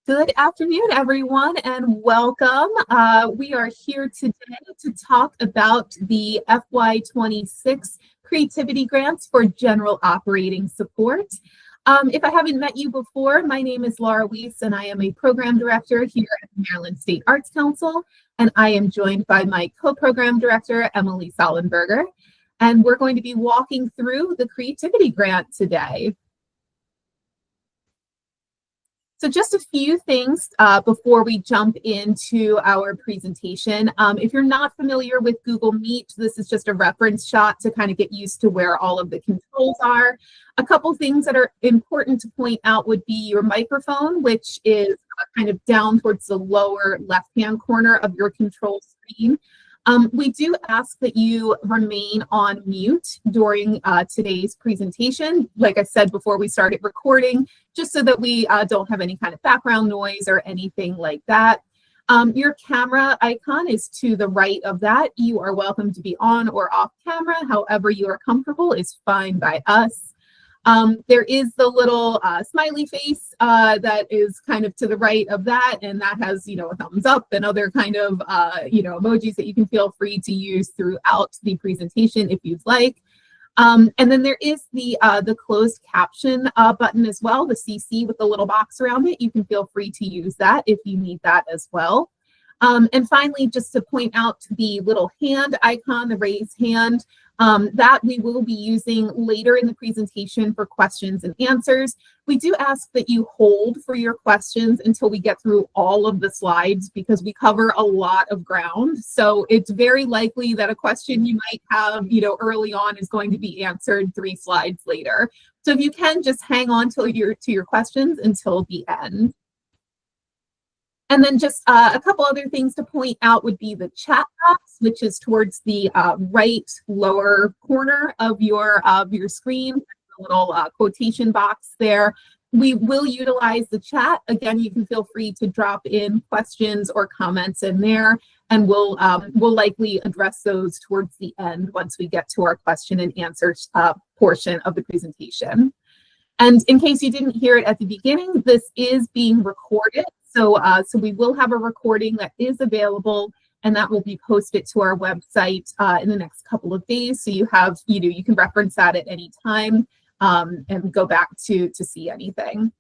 Good afternoon, everyone, and welcome. We are here today to talk about the FY26 Creativity Grants for General Operating Support. If I haven't met you before, my name is Laura Weiss, and I am a Program Director here at the Maryland State Arts Council, and I am joined by my Co-Program Director, Emily Sollenberger, and we're going to be walking through the Creativity Grant today. So just a few things before we jump into our presentation. If you're not familiar with Google Meet, this is just a reference shot to kind of get used to where all of the controls are. A couple things that are important to point out would be your microphone, which is kind of down towards the lower left-hand corner of your control screen. We do ask that you remain on mute during today's presentation, like I said before we started recording, just so that we don't have any kind of background noise or anything like that. Your camera icon is to the right of that. You are welcome to be on or off camera, however you are comfortable is fine by us. There is the little smiley face that is kind of to the right of that, and that has, a thumbs up and other kind of, emojis that you can feel free to use throughout the presentation if you'd like. And then there is the closed caption button as well, the CC with the little box around it. You can feel free to use that if you need that as well. And finally, just to point out the little hand icon, the raised hand, that we will be using later in the presentation for questions and answers. We do ask that you hold for your questions until we get through all of the slides because we cover a lot of ground. So it's very likely that a question you might have, early on is going to be answered 3 slides later. So if you can just hang on to your questions until the end. And then just a couple other things to point out would be the chat box, which is towards the right lower corner of your screen, a little quotation box there. We will utilize the chat. Again, you can feel free to drop in questions or comments in there, and we'll likely address those towards the end once we get to our question and answer portion of the presentation. And in case you didn't hear it at the beginning, this is being recorded. So we will have a recording that is available, and that will be posted to our website in the next couple of days. So you have, you can reference that at any time and go back to see anything.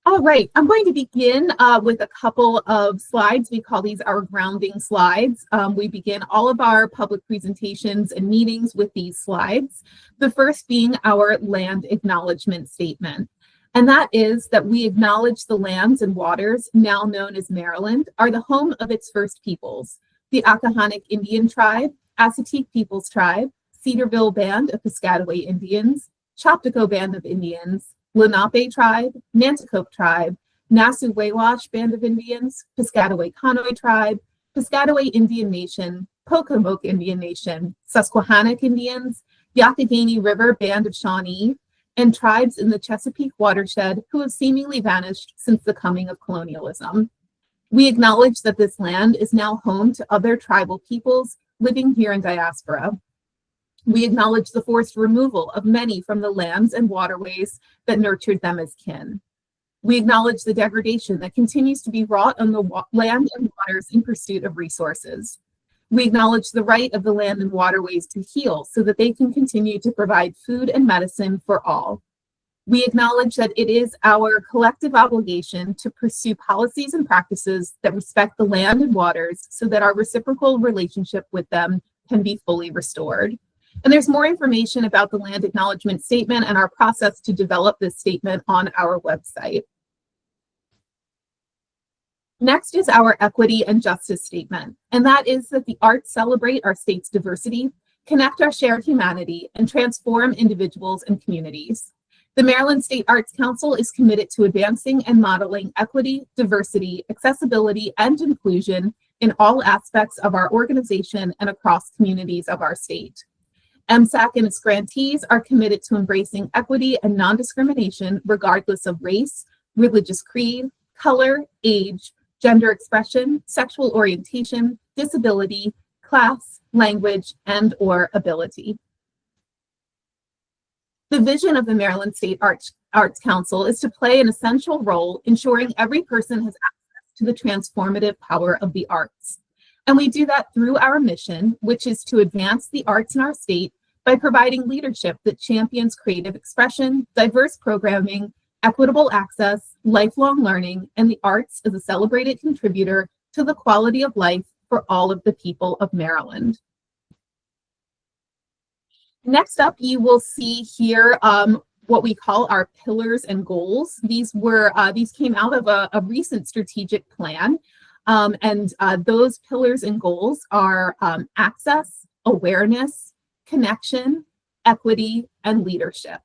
All right, I'm going to begin with a couple of slides. We call these our grounding slides. We begin all of our public presentations and meetings with these slides. The first being our land acknowledgement statement. And that is that we acknowledge the lands and waters, now known as Maryland, are the home of its first peoples, the Accohonic Indian Tribe, Assateague Peoples Tribe, Cedarville Band of Piscataway Indians, Choptico Band of Indians, Lenape Tribe, Nanticoke Tribe, Nassau-Wawash Band of Indians, Piscataway Conoy Tribe, Piscataway Indian Nation, Pocomoke Indian Nation, Susquehannock Indians, Youghiogheny River Band of Shawnee, and tribes in the Chesapeake watershed who have seemingly vanished since the coming of colonialism. We acknowledge that this land is now home to other tribal peoples living here in diaspora. We acknowledge the forced removal of many from the lands and waterways that nurtured them as kin. We acknowledge the degradation that continues to be wrought on the land and waters in pursuit of resources. We acknowledge the right of the land and waterways to heal so that they can continue to provide food and medicine for all. We acknowledge that it is our collective obligation to pursue policies and practices that respect the land and waters so that our reciprocal relationship with them can be fully restored. And there's more information about the land acknowledgement statement and our process to develop this statement on our website. Next is our equity and justice statement, and that is that the arts celebrate our state's diversity, connect our shared humanity, and transform individuals and communities. The Maryland State Arts Council is committed to advancing and modeling equity, diversity, accessibility, and inclusion in all aspects of our organization and across communities of our state. MSAC and its grantees are committed to embracing equity and non-discrimination regardless of race, religious creed, color, age, gender expression, sexual orientation, disability, class, language, and/or ability. The vision of the Maryland State Arts Council is to play an essential role ensuring every person has access to the transformative power of the arts. And we do that through our mission, which is to advance the arts in our state by providing leadership that champions creative expression, diverse programming, equitable access, lifelong learning, and the arts as a celebrated contributor to the quality of life for all of the people of Maryland. Next up, you will see here what we call our pillars and goals. These came out of a recent strategic plan. And those pillars and goals are access, awareness, connection, equity, and leadership.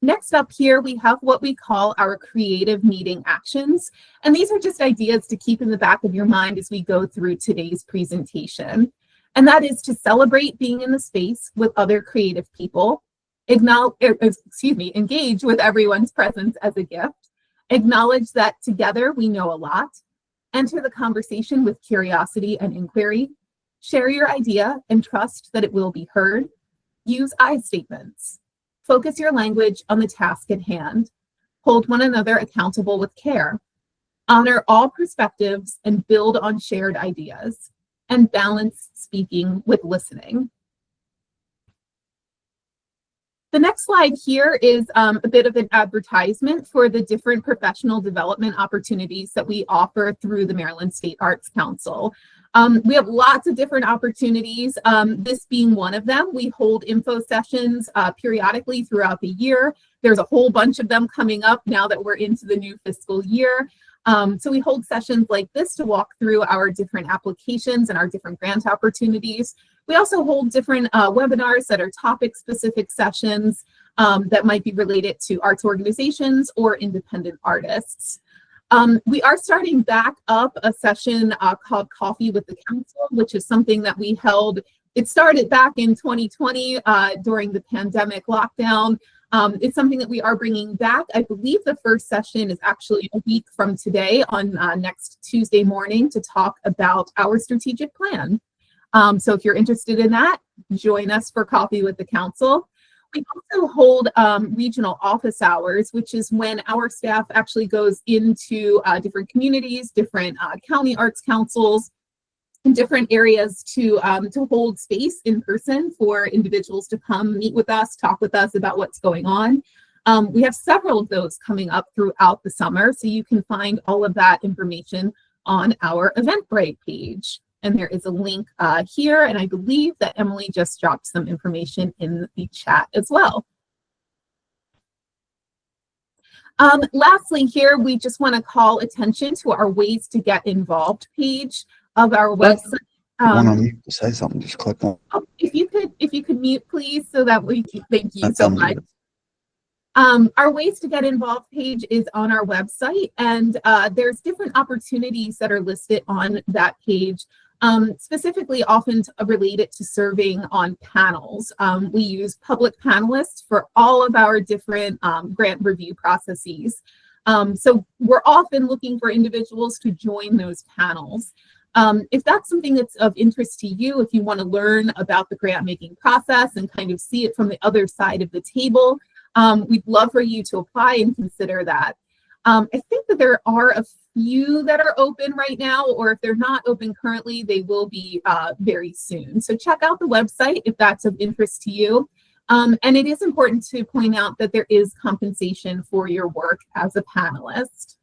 Next up here, we have what we call our creative meeting actions. And these are just ideas to keep in the back of your mind as we go through today's presentation. And that is to celebrate being in the space with other creative people, engage with everyone's presence as a gift, acknowledge that together we know a lot, enter the conversation with curiosity and inquiry, share your idea and trust that it will be heard, use I statements, focus your language on the task at hand, hold one another accountable with care, honor all perspectives and build on shared ideas, and balance speaking with listening. The next slide here is a bit of an advertisement for the different professional development opportunities that we offer through the Maryland State Arts Council. We have lots of different opportunities, this being one of them. We hold info sessions periodically throughout the year. There's a whole bunch of them coming up now that we're into the new fiscal year. So we hold sessions like this to walk through our different applications and our different grant opportunities. We also hold different webinars that are topic-specific sessions that might be related to arts organizations or independent artists. We are starting back up a session called Coffee with the Council, which is something that we held. It started back in 2020 during the pandemic lockdown. It's something that we are bringing back. I believe the first session is actually a week from today on next Tuesday morning to talk about our strategic plan. So if you're interested in that, join us for Coffee with the Council. We also hold regional office hours, which is when our staff actually goes into different communities, different county arts councils, in different areas to hold space in person for individuals to come meet with us, talk with us about what's going on. We have several of those coming up throughout the summer, so you can find all of that information on our Eventbrite page. And there is a link here, and I believe that Emily just dropped some information in the chat as well. Lastly here, we just want to call attention to our Ways to Get Involved page of our website. To say something, just click on. If you could mute, please, so that we thank you so much. Our Ways to Get Involved page is on our website, and there's different opportunities that are listed on that page. Specifically often related to serving on panels. We use public panelists for all of our different grant review processes. So we're often looking for individuals to join those panels. If that's something that's of interest to you, if you want to learn about the grant making process and kind of see it from the other side of the table, we'd love for you to apply and consider that. I think that there are a few that are open right now, or if they're not open currently, they will be very soon. So check out the website if that's of interest to you. And it is important to point out that there is compensation for your work as a panelist.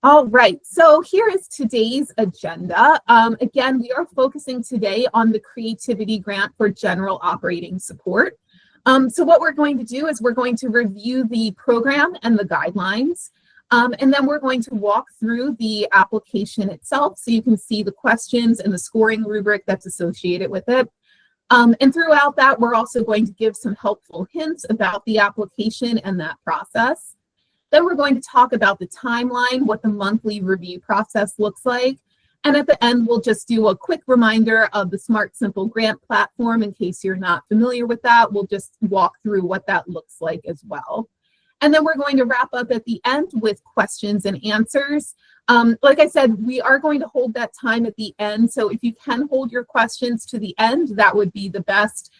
All right, so here is today's agenda. Again, we are focusing today on the Creativity Grant for General Operating Support. So what we're going to do is we're going to review the program and the guidelines, and then we're going to walk through the application itself so you can see the questions and the scoring rubric that's associated with it. And throughout that, we're also going to give some helpful hints about the application and that process. Then we're going to talk about the timeline, what the monthly review process looks like. And at the end, we'll just do a quick reminder of the Smart Simple Grant platform in case you're not familiar with that. We'll just walk through what that looks like as well. And then we're going to wrap up at the end with questions and answers. Like I said, we are going to hold that time at the end. So if you can hold your questions to the end, that would be the best.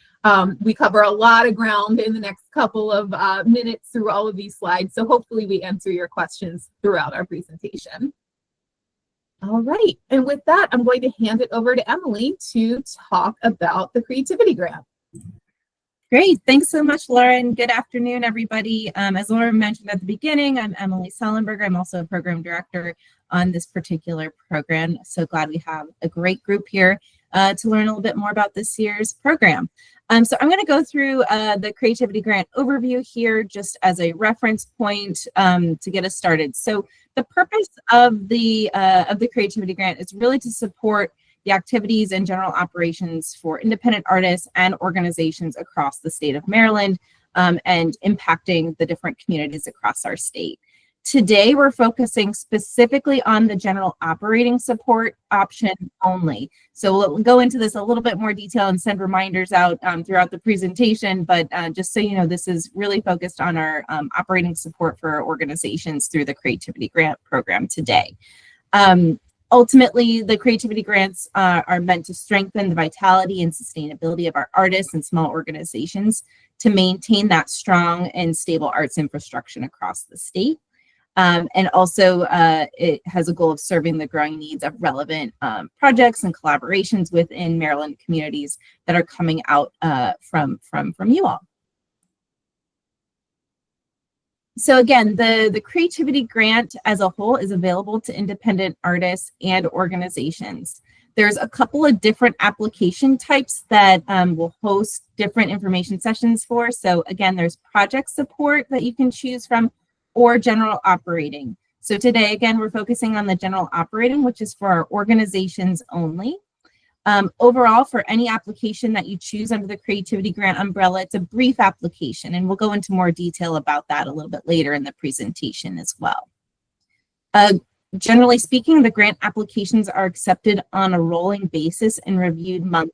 We cover a lot of ground in the next couple of minutes through all of these slides. So hopefully we answer your questions throughout our presentation. All right, and with that, I'm going to hand it over to Emily to talk about the Creativity Grant. Great, thanks so much, Lauren. Good afternoon, everybody. As Lauren mentioned at the beginning, I'm Emily Sollenberger. I'm also a program director on this particular program. So glad we have a great group here to learn a little bit more about this year's program. So I'm going to go through the Creativity Grant overview here just as a reference point to get us started. So the purpose of the Creativity Grant is really to support the activities and general operations for independent artists and organizations across the state of Maryland and impacting the different communities across our state. Today, we're focusing specifically on the general operating support option only. So we'll go into this a little bit more detail and send reminders out throughout the presentation, but just so you know, this is really focused on our operating support for our organizations through the Creativity Grant program today. Ultimately, the Creativity Grants are meant to strengthen the vitality and sustainability of our artists and small organizations to maintain that strong and stable arts infrastructure across the state. And also, it has a goal of serving the growing needs of relevant projects and collaborations within Maryland communities that are coming out from you all. So again, the Creativity Grant as a whole is available to independent artists and organizations. There's a couple of different application types that will host different information sessions for. So again, there's project support that you can choose from, or general operating. So today, again, we're focusing on the general operating, which is for our organizations only. Overall, for any application that you choose under the Creativity Grant umbrella, it's a brief application, and we'll go into more detail about that a little bit later in the presentation as well. Generally speaking, the grant applications are accepted on a rolling basis and reviewed monthly.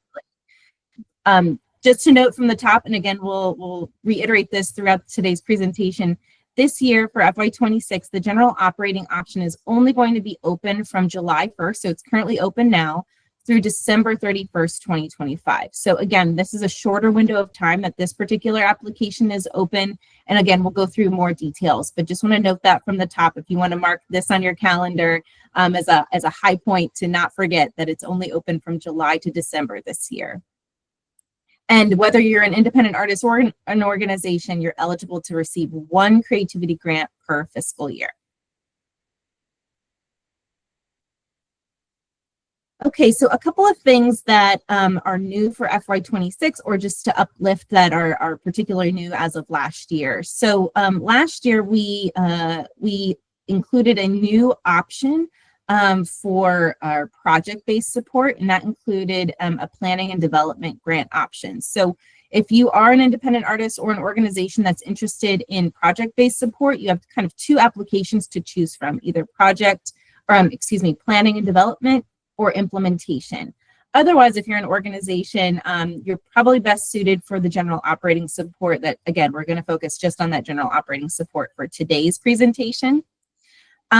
Just to note from the top, and again, we'll reiterate this throughout today's presentation, this year for FY26, the general operating option is only going to be open from July 1st, so it's currently open now, through December 31st, 2025. So again, this is a shorter window of time that this particular application is open. And again, we'll go through more details, but just want to note that from the top, if you want to mark this on your calendar as a high point to not forget that it's only open from July to December this year. And whether you're an independent artist or an organization, you're eligible to receive one Creativity Grant per fiscal year. Okay, so a couple of things that are new for FY26, or just to uplift that are particularly new as of last year. So last year we included a new option for our project-based support, and that included a planning and development grant option. So if you are an independent artist or an organization that's interested in project-based support, you have kind of two applications to choose from, either planning and development or implementation. Otherwise, if you're an organization, you're probably best suited for the general operating support that, again, we're going to focus just on that general operating support for today's presentation.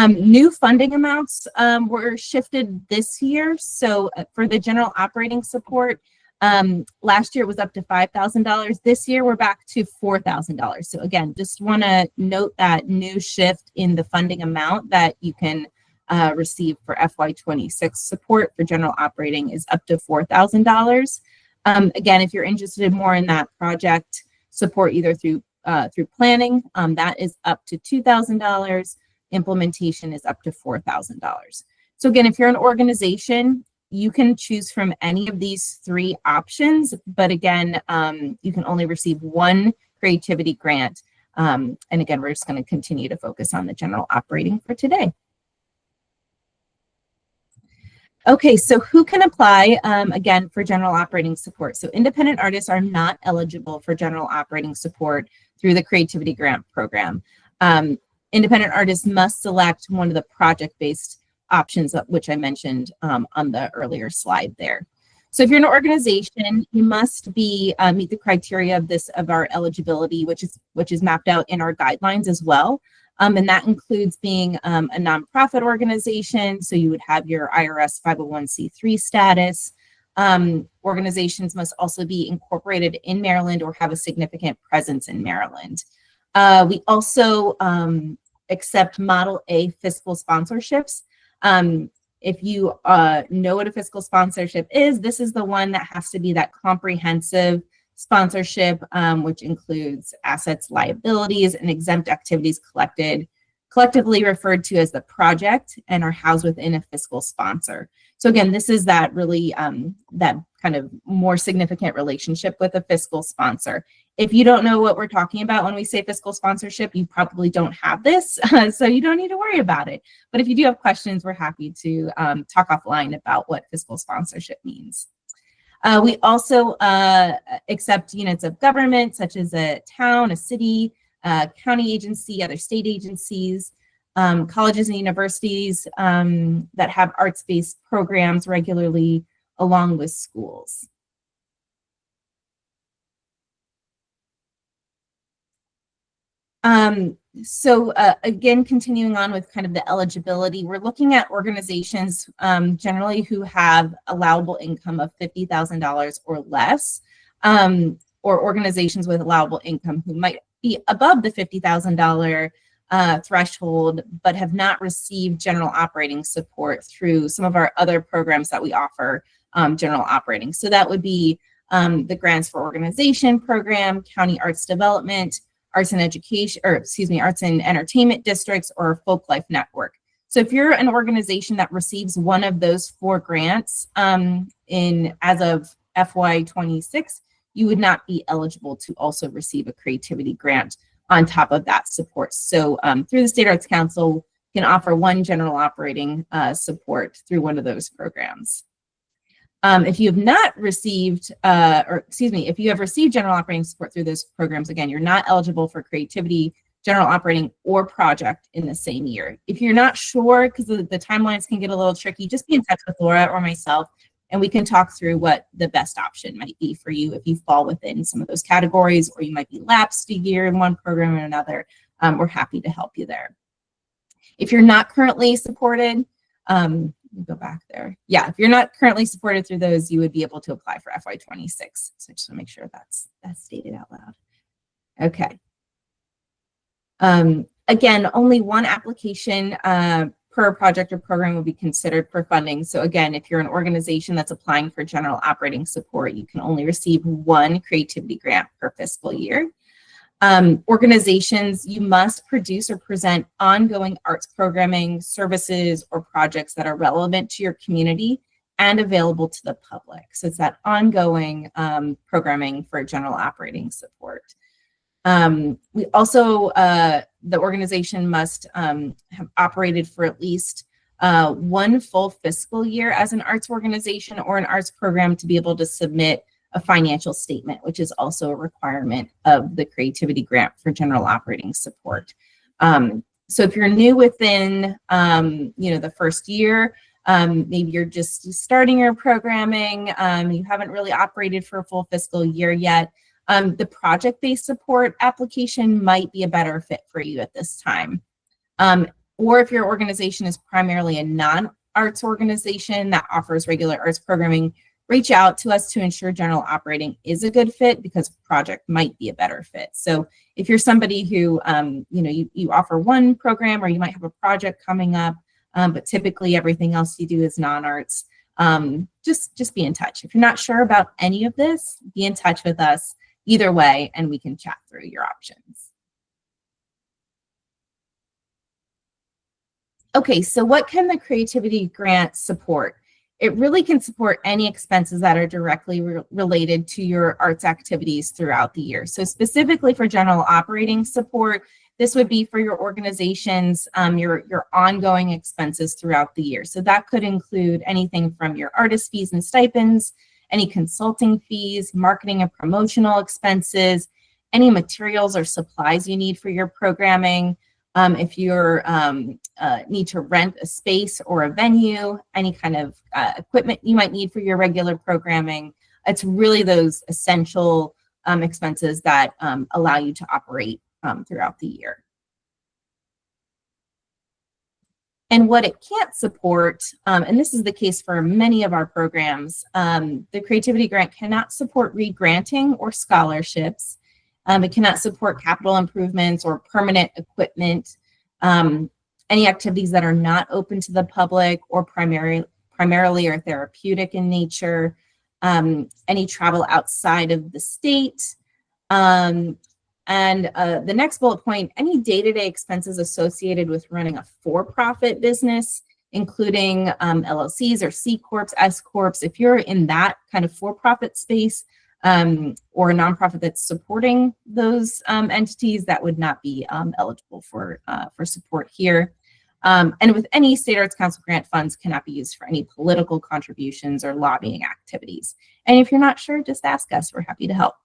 New funding amounts were shifted this year. So for the general operating support, last year it was up to $5,000. This year we're back to $4,000. So again, just want to note that new shift in the funding amount that you can receive for FY26 support for general operating is up to $4,000. Again, if you're interested more in that project support, either through planning, that is up to $2,000. Implementation is up to $4,000. So again, if you're an organization, you can choose from any of these three options, but again, you can only receive one Creativity Grant. And again, we're just going to continue to focus on the general operating for today. Okay, so who can apply, again, for general operating support? So independent artists are not eligible for general operating support through the Creativity Grant program. Independent artists must select one of the project-based options, which I mentioned on the earlier slide there. So if you're an organization, you must be meet the criteria of our eligibility, which is mapped out in our guidelines as well. And that includes being a nonprofit organization. So you would have your IRS 501c3 status. Organizations must also be incorporated in Maryland or have a significant presence in Maryland. We also accept Model A fiscal sponsorships. If you know what a fiscal sponsorship is, this is the one that has to be that comprehensive sponsorship, which includes assets, liabilities, and exempt activities collectively referred to as the project and are housed within a fiscal sponsor. So again, this is that really that kind of more significant relationship with a fiscal sponsor. If you don't know what we're talking about when we say fiscal sponsorship, you probably don't have this, so you don't need to worry about it. But if you do have questions, we're happy to talk offline about what fiscal sponsorship means. We also accept units of government, such as a town, a city, county agency, other state agencies, colleges and universities that have arts-based programs regularly along with schools. So again, continuing on with kind of the eligibility, we're looking at organizations generally who have allowable income of $50,000 or less, or organizations with allowable income who might be above the $50,000 threshold, but have not received general operating support through some of our other programs that we offer general operating. So that would be the Grants for Organization program, County Arts Development, Arts and Education, or excuse me, Arts and Entertainment Districts, or Folk Life Network. So if you're an organization that receives one of those 4 grants as of FY26, you would not be eligible to also receive a creativity grant on top of that support. So through the State Arts Council, you can offer one general operating support through one of those programs. If you have not received, if you have received general operating support through those programs, again, you're not eligible for creativity, general operating, or project in the same year. If you're not sure, because the timelines can get a little tricky, just be in touch with Laura or myself, and we can talk through what the best option might be for you if you fall within some of those categories, or you might be lapsed a year in one program or another. We're happy to help you there. If you're not currently supported, go back there. Yeah, if you're not currently supported through those, you would be able to apply for FY26. So I just want to make sure that's stated out loud. Okay. Again, only one application per project or program will be considered for funding. So again, if you're an organization that's applying for general operating support, you can only receive one creativity grant per fiscal year. Organizations, you must produce or present ongoing arts programming, services, or projects that are relevant to your community and available to the public. So it's that ongoing programming for general operating support. We also, the organization must have operated for at least one full fiscal year as an arts organization or an arts program to be able to submit a financial statement, which is also a requirement of the creativity grant for general operating support. So if you're new within, the first year, maybe you're just starting your programming, you haven't really operated for a full fiscal year yet, the project-based support application might be a better fit for you at this time. Or if your organization is primarily a non-arts organization that offers regular arts programming, reach out to us to ensure general operating is a good fit, because project might be a better fit. So if you're somebody who, you offer one program, or you might have a project coming up, but typically everything else you do is non-arts, just be in touch. If you're not sure about any of this, be in touch with us either way, and we can chat through your options. Okay, so what can the creativity grant support? It really can support any expenses that are directly related to your arts activities throughout the year. So specifically for general operating support, this would be for your organization's, your ongoing expenses throughout the year. So that could include anything from your artist fees and stipends, any consulting fees, marketing and promotional expenses, any materials or supplies you need for your programming, If you're need to rent a space or a venue, any kind of equipment you might need for your regular programming. It's really those essential expenses that allow you to operate throughout the year. And what it can't support, and this is the case for many of our programs, the Creativity Grant cannot support re-granting or scholarships. It cannot support capital improvements or permanent equipment, any activities that are not open to the public or primarily or therapeutic in nature, any travel outside of the state. And the next bullet point, any day-to-day expenses associated with running a for-profit business, including LLCs or C Corps, S Corps. If you're in that kind of for-profit space, or a nonprofit that's supporting those entities, that would not be eligible for support here. And with any state arts council grant, funds cannot be used for any political contributions or lobbying activities. And if you're not sure, just ask us. We're happy to help.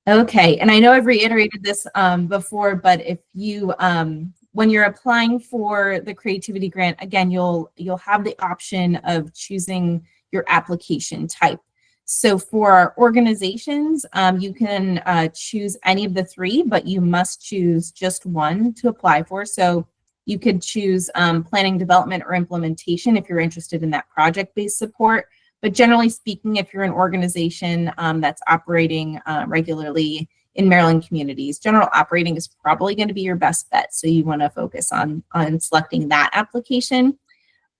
Okay, and I know I've reiterated this before, but if you when you're applying for the Creativity Grant, again, you'll have the option of choosing your application type. So for our organizations, you can choose any of the three, but you must choose just one to apply for. So you could choose planning, development, or implementation if you're interested in that project-based support. But generally speaking, if you're an organization that's operating regularly in Maryland communities, general operating is probably going to be your best bet. So you want to focus on selecting that application.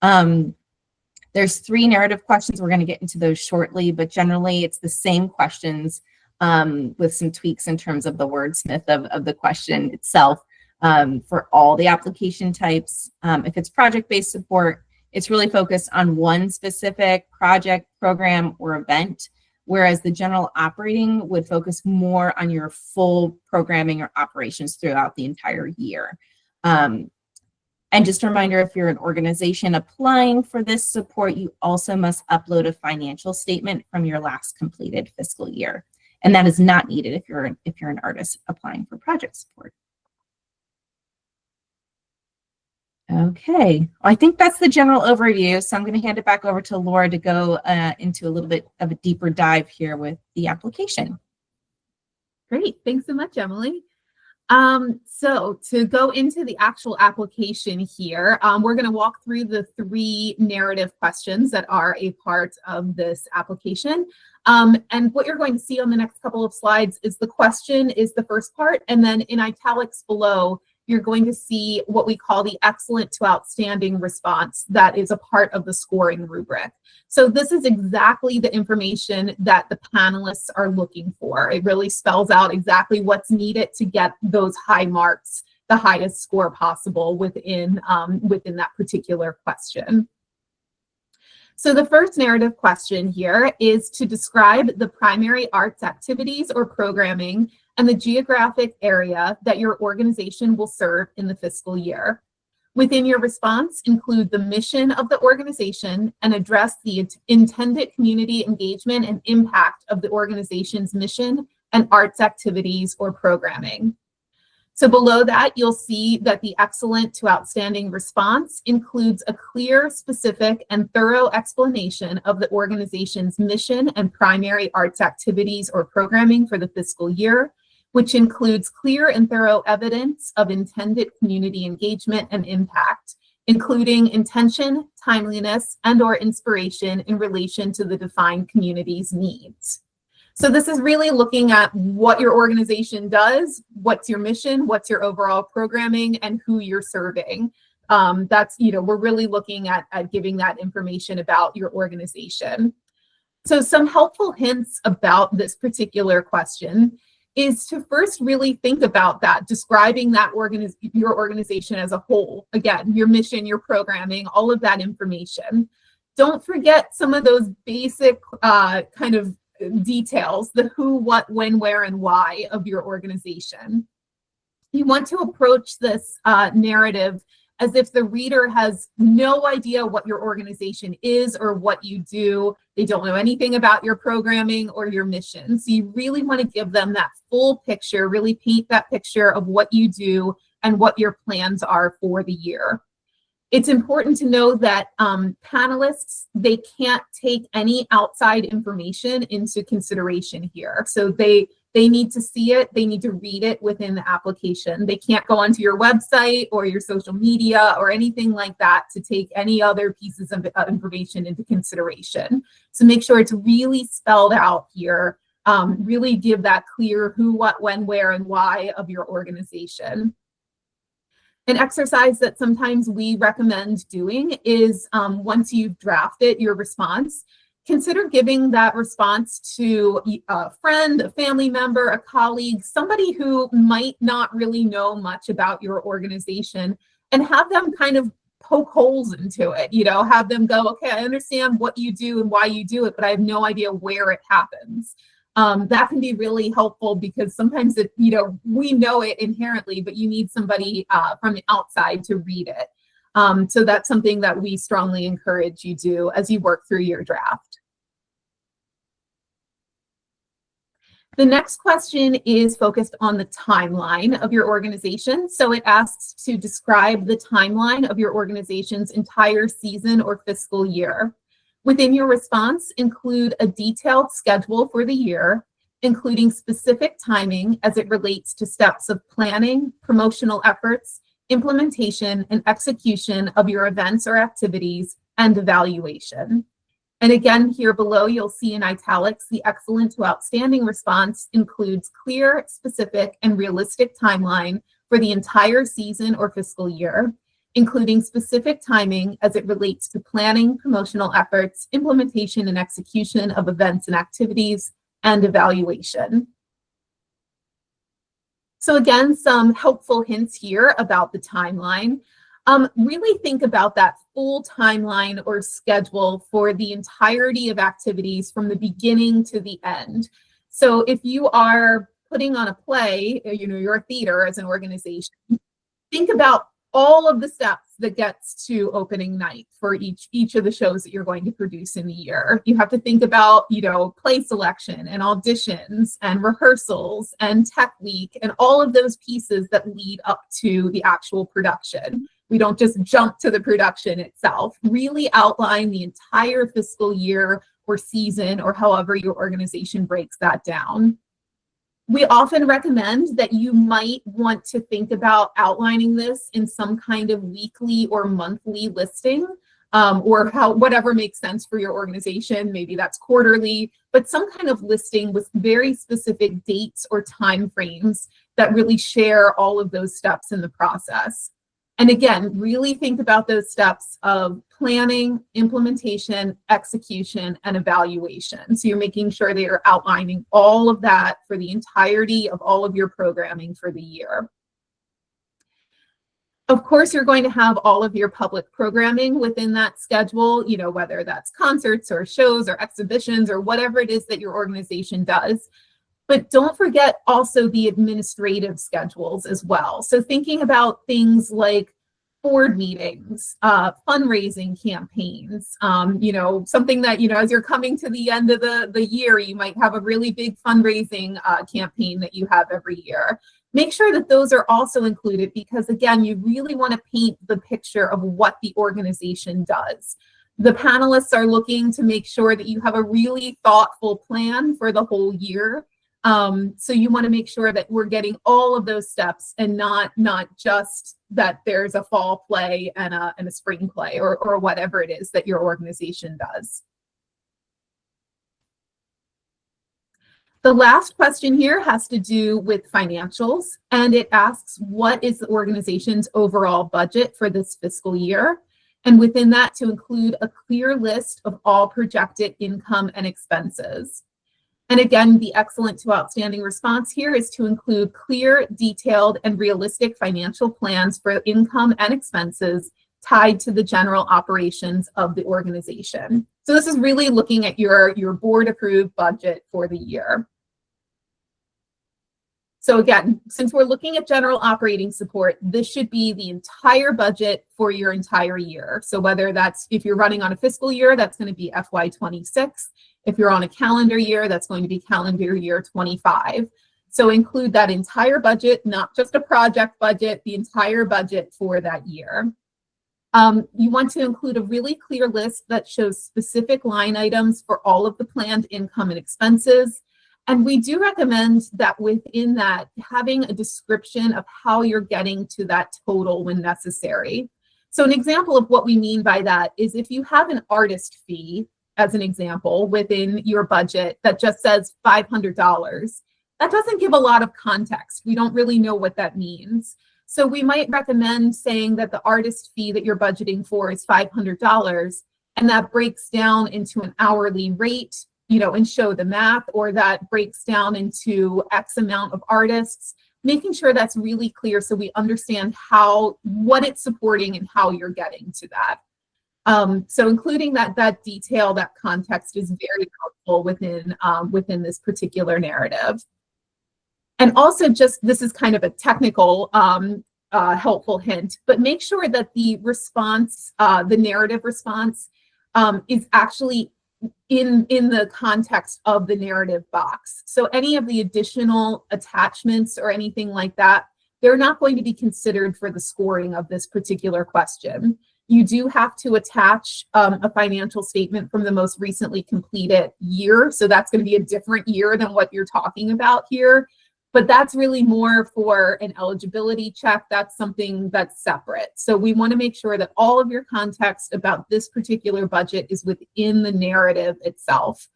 There's 3 narrative questions. We're going to get into those shortly, but generally it's the same questions with some tweaks in terms of the wordsmith of the question itself for all the application types. If it's project-based support, it's really focused on one specific project, program, or event, whereas the general operating would focus more on your full programming or operations throughout the entire year. And just a reminder, if you're an organization applying for this support, you also must upload a financial statement from your last completed fiscal year. And that is not needed if you're an artist applying for project support. Okay, well, I think that's the general overview. So I'm going to hand it back over to Laura to go into a little bit of a deeper dive here with the application. Great, thanks so much, Emily. So to go into the actual application here, we're going to walk through the 3 narrative questions that are a part of this application. And what you're going to see on the next couple of slides is the question is the first part, and then in italics below, you're going to see what we call the excellent to outstanding response that is a part of the scoring rubric. So this is exactly the information that the panelists are looking for. It really spells out exactly what's needed to get those high marks, the highest score possible within that particular question. So the first narrative question here is to describe the primary arts activities or programming and the geographic area that your organization will serve in the fiscal year. Within your response, include the mission of the organization and address the intended community engagement and impact of the organization's mission and arts activities or programming. So below that, you'll see that the excellent to outstanding response includes a clear, specific, and thorough explanation of the organization's mission and primary arts activities or programming for the fiscal year, which includes clear and thorough evidence of intended community engagement and impact, including intention, timeliness, and/or inspiration in relation to the defined community's needs. So this is really looking at what your organization does, what's your mission, what's your overall programming, and who you're serving. That's, we're really looking at giving that information about your organization. So some helpful hints about this particular question is to first really think about that, describing that your organization as a whole. Again, your mission, your programming, all of that information. Don't forget some of those basic kind of details, the who, what, when, where, and why of your organization. You want to approach this narrative as if the reader has no idea what your organization is or what you do. They don't know anything about your programming or your mission. So you really want to give them that full picture, really paint that picture of what you do and what your plans are for the year. It's important to know that panelists, they can't take any outside information into consideration here. So they need to see it, they need to read it within the application. They can't go onto your website or your social media or anything like that to take any other pieces of information into consideration. So make sure it's really spelled out here. Really give that clear who, what, when, where, and why of your organization. An exercise that sometimes we recommend doing is once you've drafted your response, consider giving that response to a friend, a family member, a colleague, somebody who might not really know much about your organization, and have them kind of poke holes into it, have them go, okay, I understand what you do and why you do it, but I have no idea where it happens. That can be really helpful because sometimes we know it inherently, but you need somebody from the outside to read it. So that's something that we strongly encourage you do as you work through your draft. The next question is focused on the timeline of your organization. So it asks to describe the timeline of your organization's entire season or fiscal year. Within your response, include a detailed schedule for the year, including specific timing as it relates to steps of planning, promotional efforts, implementation, and execution of your events or activities, and evaluation. And again, here below, you'll see in italics, the excellent to outstanding response includes clear, specific, and realistic timeline for the entire season or fiscal year, including specific timing as it relates to planning, promotional efforts, implementation and execution of events and activities, and evaluation. So again, some helpful hints here about the timeline. Really think about that full timeline or schedule for the entirety of activities from the beginning to the end. So if you are putting on a play, you're a theater as an organization, think about all of the steps that gets to opening night for each of the shows that you're going to produce in the year. You have to think about, play selection and auditions and rehearsals and tech week and all of those pieces that lead up to the actual production. We don't just jump to the production itself. Really outline the entire fiscal year or season or however your organization breaks that down. We often recommend that you might want to think about outlining this in some kind of weekly or monthly listing, or whatever makes sense for your organization. Maybe that's quarterly, but some kind of listing with very specific dates or time frames that really share all of those steps in the process. And again, really think about those steps of planning, implementation, execution, and evaluation. So you're making sure that you're outlining all of that for the entirety of all of your programming for the year. Of course, you're going to have all of your public programming within that schedule, whether that's concerts or shows or exhibitions or whatever it is that your organization does. But don't forget also the administrative schedules as well. So thinking about things like board meetings, fundraising campaigns, something that, as you're coming to the end of the year, you might have a really big fundraising campaign that you have every year. Make sure that those are also included because, again, you really want to paint the picture of what the organization does. The panelists are looking to make sure that you have a really thoughtful plan for the whole year. So you want to make sure that we're getting all of those steps and not just that there's a fall play and a spring play or whatever it is that your organization does. The last question here has to do with financials, and it asks, what is the organization's overall budget for this fiscal year? And within that, to include a clear list of all projected income and expenses. And again, the excellent to outstanding response here is to include clear, detailed, and realistic financial plans for income and expenses tied to the general operations of the organization. So this is really looking at your board-approved budget for the year. So again, since we're looking at general operating support, this should be the entire budget for your entire year. So whether that's, if you're running on a fiscal year, that's going to be FY26. If you're on a calendar year, that's going to be calendar year 25. So include that entire budget, not just a project budget, the entire budget for that year. You want to include a really clear list that shows specific line items for all of the planned income and expenses. And we do recommend that within that, having a description of how you're getting to that total when necessary. So an example of what we mean by that is if you have an artist fee, as an example, within your budget that just says $500, that doesn't give a lot of context. We don't really know what that means. So we might recommend saying that the artist fee that you're budgeting for is $500, and that breaks down into an hourly rate, you know, and show the math, or that breaks down into X amount of artists, making sure that's really clear so we understand what it's supporting and how you're getting to that. So including that detail, that context is very helpful within this particular narrative. And also, just this is kind of a technical helpful hint, but make sure that the response, the narrative response, is actually in the context of the narrative box. So any of the additional attachments or anything like that, they're not going to be considered for the scoring of this particular question. You do have to attach a financial statement from the most recently completed year. So that's going to be a different year than what you're talking about here. But that's really more for an eligibility check. That's something that's separate. So we want to make sure that all of your context about this particular budget is within the narrative itself.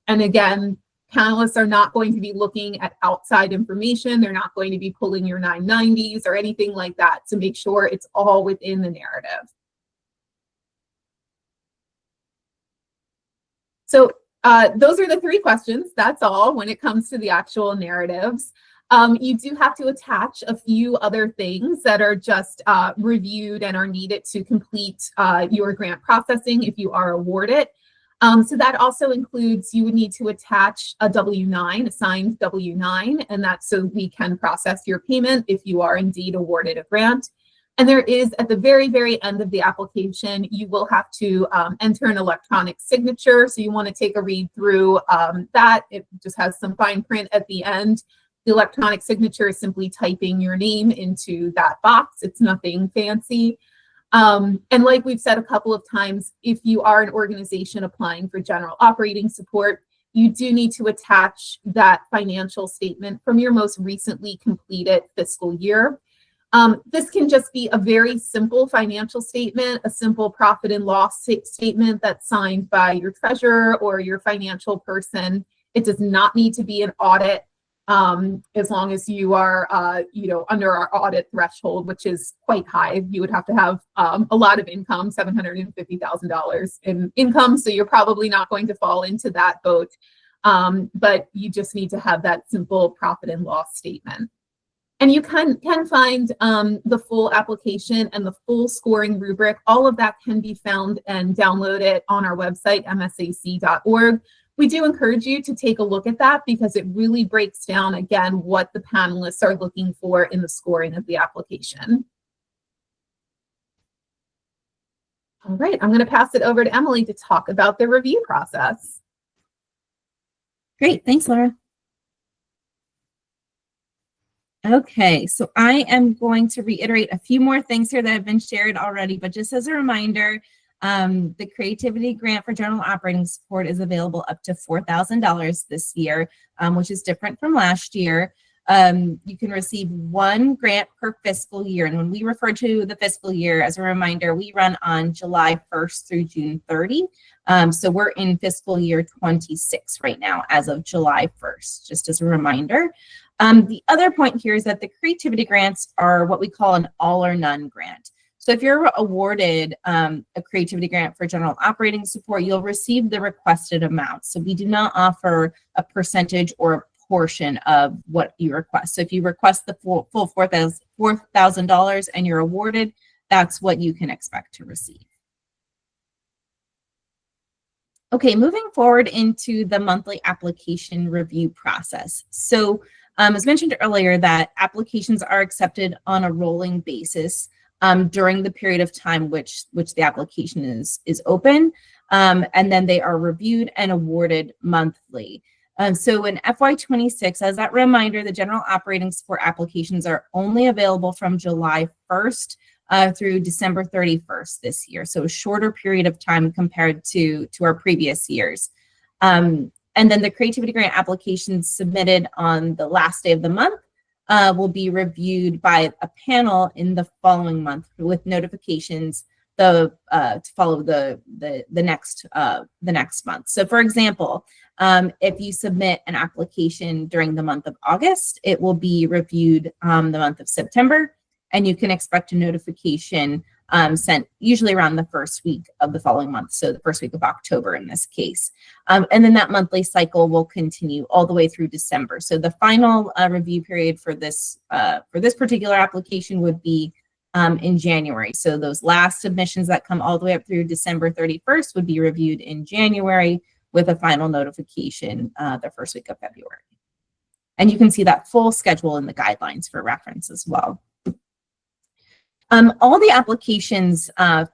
And again, panelists are not going to be looking at outside information. They're not going to be pulling your 990s or anything like that. So make sure it's all within the narrative. So those are the three questions. That's all when it comes to the actual narratives. You do have to attach a few other things that are just reviewed and are needed to complete your grant processing if you are awarded. So that also includes, you would need to attach a W-9, a signed W-9, and that's so we can process your payment if you are indeed awarded a grant. And there is, at the very, very end of the application, you will have to enter an electronic signature. So you want to take a read through that. It just has some fine print at the end. The electronic signature is simply typing your name into that box. It's nothing fancy. And like we've said a couple of times, if you are an organization applying for general operating support, you do need to attach that financial statement from your most recently completed fiscal year. This can just be a very simple financial statement, a simple profit and loss statement that's signed by your treasurer or your financial person. It does not need to be an audit, as long as you are, under our audit threshold, which is quite high. You would have to have a lot of income, $750,000 in income. So you're probably not going to fall into that boat, but you just need to have that simple profit and loss statement. And you can find the full application and the full scoring rubric. All of that can be found and downloaded on our website, msac.org. We do encourage you to take a look at that because it really breaks down, again, what the panelists are looking for in the scoring of the application. All right, I'm going to pass it over to Emily to talk about the review process. Great, thanks, Laura. Okay, so I am going to reiterate a few more things here that have been shared already, but just as a reminder, the Creativity Grant for General Operating Support is available up to $4,000 this year, which is different from last year. You can receive one grant per fiscal year. And when we refer to the fiscal year, as a reminder, we run on July 1st through June 30. So we're in fiscal year 26 right now as of July 1st, just as a reminder. The other point here is that the creativity grants are what we call an all or none grant. So if you're awarded a creativity grant for general operating support, you'll receive the requested amount. So we do not offer a percentage or a portion of what you request. So if you request the full $4,000 and you're awarded, that's what you can expect to receive. Okay, moving forward into the monthly application review process. So as mentioned earlier, that applications are accepted on a rolling basis during the period of time which the application is open, and then they are reviewed and awarded monthly. So in FY26, as that reminder, the general operating support applications are only available from July 1st through December 31st this year. So a shorter period of time compared to our previous years. And then the creativity grant applications submitted on the last day of the month will be reviewed by a panel in the following month with notifications to follow the next month. So for example, if you submit an application during the month of August, it will be reviewed the month of September, and you can expect a notification sent usually around the first week of the following month, so the first week of October in this case. And then that monthly cycle will continue all the way through December. So the final review period for this particular application would be in January. So those last submissions that come all the way up through December 31st would be reviewed in January with a final notification the first week of February. And you can see that full schedule in the guidelines for reference as well. All the applications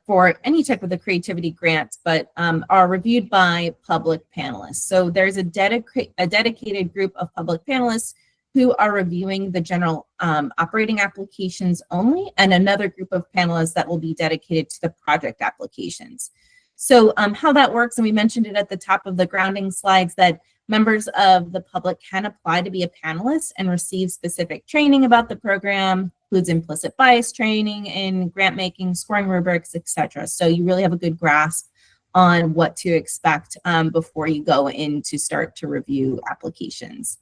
for any type of the creativity grants, but are reviewed by public panelists. So there's a dedicated group of public panelists who are reviewing the general operating applications only, and another group of panelists that will be dedicated to the project applications. So how that works, and we mentioned it at the top of the grounding slides, that members of the public can apply to be a panelist and receive specific training about the program, includes implicit bias training in grant making, scoring rubrics, etc. So you really have a good grasp on what to expect before you go in to start to review applications.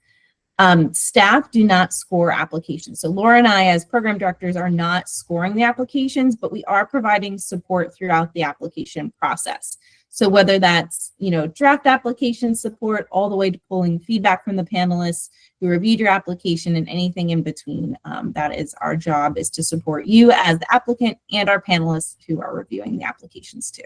Staff do not score applications. So Laura and I, as program directors, are not scoring the applications, but we are providing support throughout the application process. So whether that's, draft application support all the way to pulling feedback from the panelists who reviewed your application and anything in between, that is our job, is to support you as the applicant and our panelists who are reviewing the applications too.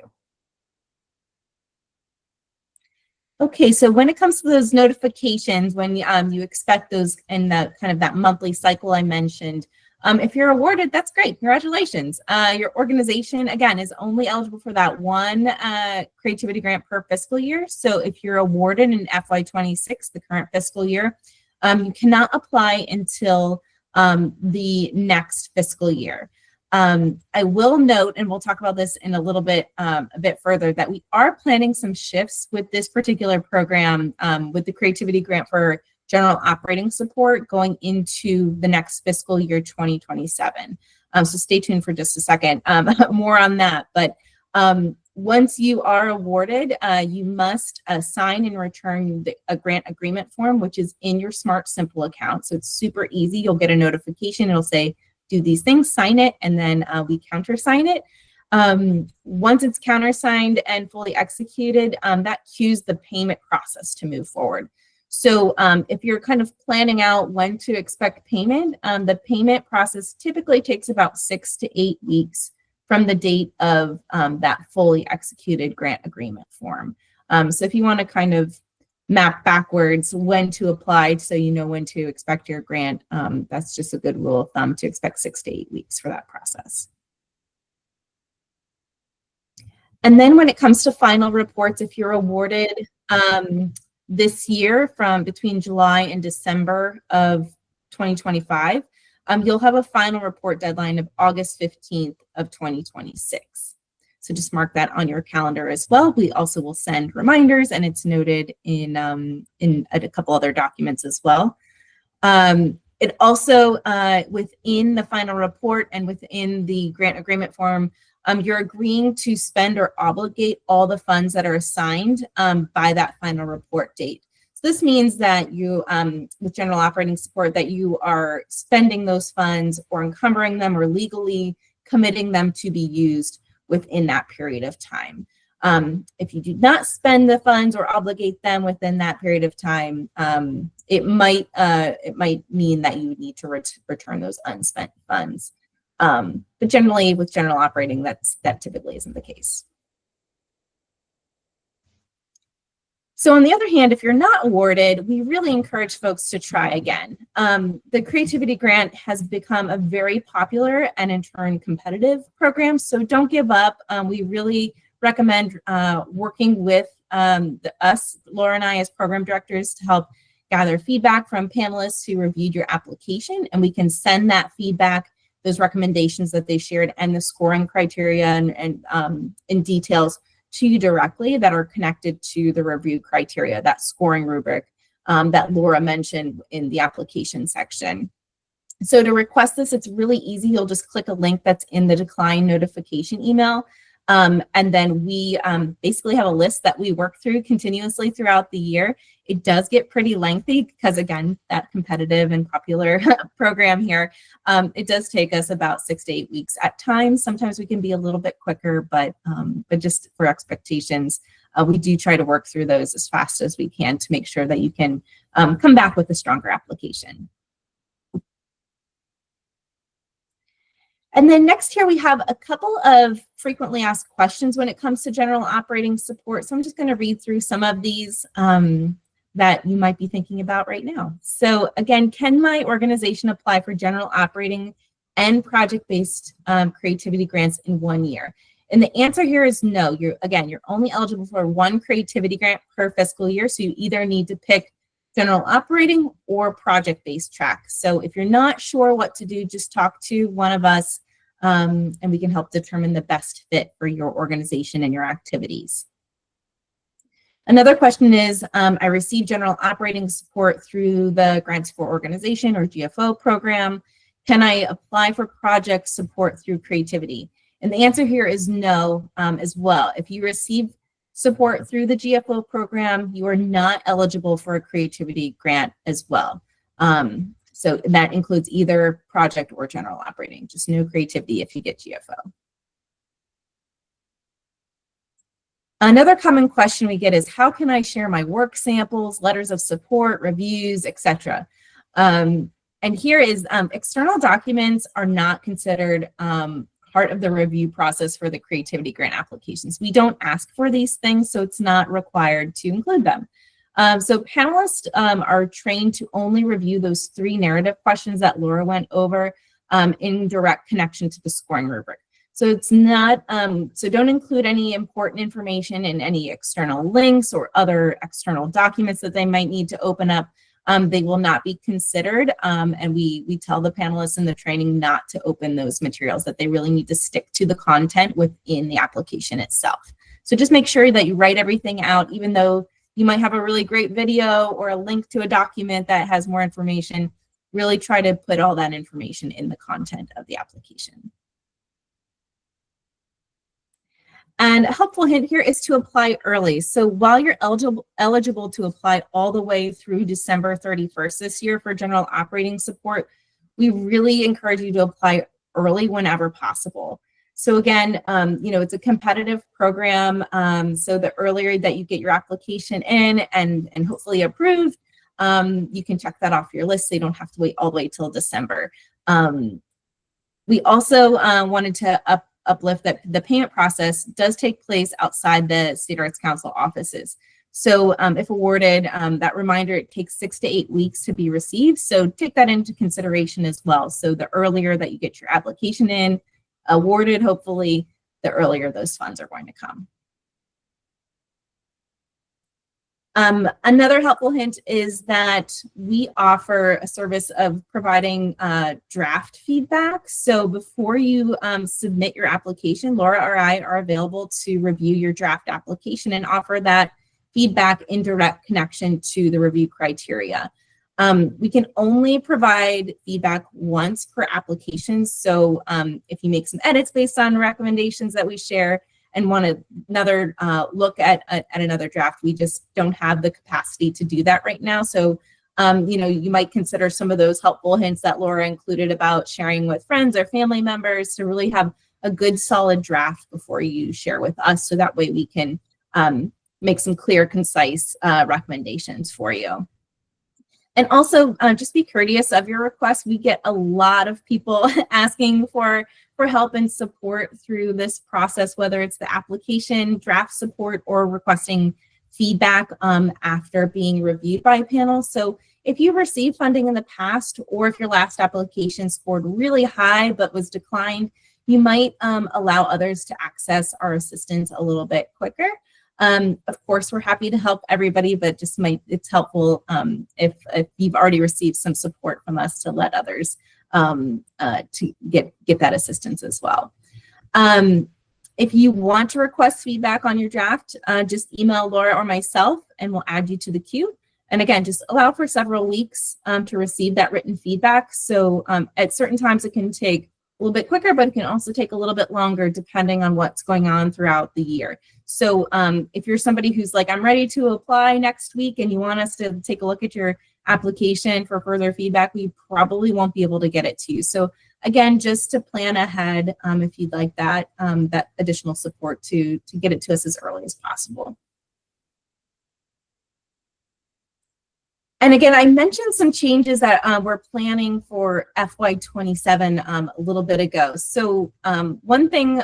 Okay, so when it comes to those notifications, when you expect those in that kind of that monthly cycle I mentioned, if you're awarded, that's great. Congratulations. Your organization, again, is only eligible for that one creativity grant per fiscal year. So if you're awarded in FY26, the current fiscal year, you cannot apply until the next fiscal year. I will note, and we'll talk about this in a bit further, that we are planning some shifts with this particular program with the creativity grant for general operating support going into the next fiscal year 2027. So stay tuned for just a second, more on that. But once you are awarded, you must sign and return a grant agreement form, which is in your Smart Simple account. So it's super easy. You'll get a notification. It'll say, do these things, sign it, and then we countersign it. Once it's countersigned and fully executed, that cues the payment process to move forward. So if you're kind of planning out when to expect payment, the payment process typically takes about 6 to 8 weeks from the date of that fully executed grant agreement form. So if you want to kind of map backwards when to apply so you know when to expect your grant, that's just a good rule of thumb to expect 6 to 8 weeks for that process. And then when it comes to final reports, if you're awarded this year from between July and December of 2025, you'll have a final report deadline of August 15th of 2026. So just mark that on your calendar as well. We also will send reminders, and it's noted in a couple other documents as well. It also, within the final report and within the grant agreement form, you're agreeing to spend or obligate all the funds that are assigned by that final report date. So this means that you, with general operating support, that you are spending those funds or encumbering them or legally committing them to be used within that period of time. If you do not spend the funds or obligate them within that period of time, it might mean that you need to return those unspent funds. But generally, with general operating, that typically isn't the case. So on the other hand, if you're not awarded, we really encourage folks to try again. The Creativity Grant has become a very popular and in turn competitive program, so don't give up. We really recommend working with us, Laura and I, as program directors, to help gather feedback from panelists who reviewed your application, and we can send that feedback, those recommendations that they shared, and the scoring criteria and details to you directly that are connected to the review criteria, that scoring rubric that Laura mentioned in the application section. So to request this, it's really easy. You'll just click a link that's in the decline notification email. And then we basically have a list that we work through continuously throughout the year. It does get pretty lengthy because, again, that competitive and popular program here, it does take us about 6 to 8 weeks at times. Sometimes we can be a little bit quicker, but just for expectations, we do try to work through those as fast as we can to make sure that you can come back with a stronger application. And then next here, we have a couple of frequently asked questions when it comes to general operating support. So I'm just going to read through some of these that you might be thinking about right now. So again, can my organization apply for general operating and project-based creativity grants in 1 year? And the answer here is no. You're only eligible for one creativity grant per fiscal year. So you either need to pick general operating or project-based track. So if you're not sure what to do, just talk to one of us and we can help determine the best fit for your organization and your activities. Another question is, I received general operating support through the Grants for Organization or GFO program. Can I apply for project support through creativity? And the answer here is no as well. If you receive support through the GFO program, you are not eligible for a creativity grant as well. So that includes either project or general operating, just no creativity if you get GFO. Another common question we get is, how can I share my work samples, letters of support, reviews, etc.? And here is external documents are not considered part of the review process for the creativity grant applications. We don't ask for these things, so it's not required to include them. So panelists are trained to only review those 3 narrative questions that Laura went over in direct connection to the scoring rubric. So it's not, so don't include any important information in any external links or other external documents that they might need to open up. They will not be considered, and we tell the panelists in the training not to open those materials, that they really need to stick to the content within the application itself. So just make sure that you write everything out, even though you might have a really great video or a link to a document that has more information. Really try to put all that information in the content of the application. And a helpful hint here is to apply early. So while you're eligible to apply all the way through December 31st this year for general operating support, we really encourage you to apply early whenever possible. So again, it's a competitive program. So the earlier that you get your application in and hopefully approved, you can check that off your list so you don't have to wait all the way till December. We also wanted to uplift that the payment process does take place outside the State Arts Council offices. So if awarded, that reminder, it takes 6 to 8 weeks to be received. So take that into consideration as well. So the earlier that you get your application in, awarded, hopefully, the earlier those funds are going to come. Another helpful hint is that we offer a service of providing draft feedback. So before you submit your application, Laura or I are available to review your draft application and offer that feedback in direct connection to the review criteria. We can only provide feedback once per application. So if you make some edits based on recommendations that we share and want another look at another draft, we just don't have the capacity to do that right now. So, you might consider some of those helpful hints that Laura included about sharing with friends or family members to really have a good solid draft before you share with us. So that way we can make some clear, concise recommendations for you. And also just be courteous of your requests. We get a lot of people asking for help and support through this process, whether it's the application, draft support, or requesting feedback after being reviewed by a panel. So if you've received funding in the past, or if your last application scored really high but was declined, you might allow others to access our assistance a little bit quicker. Of course, we're happy to help everybody, but it's helpful if you've already received some support from us to let others to get that assistance as well. If you want to request feedback on your draft, just email Laura or myself and we'll add you to the queue. And again, just allow for several weeks to receive that written feedback. So at certain times it can take a little bit quicker, but it can also take a little bit longer depending on what's going on throughout the year. So if you're somebody who's like, I'm ready to apply next week and you want us to take a look at your application for further feedback, we probably won't be able to get it to you. So again, just to plan ahead if you'd like that, that additional support to get it to us as early as possible. And again, I mentioned some changes that we're planning for FY27 a little bit ago. So one thing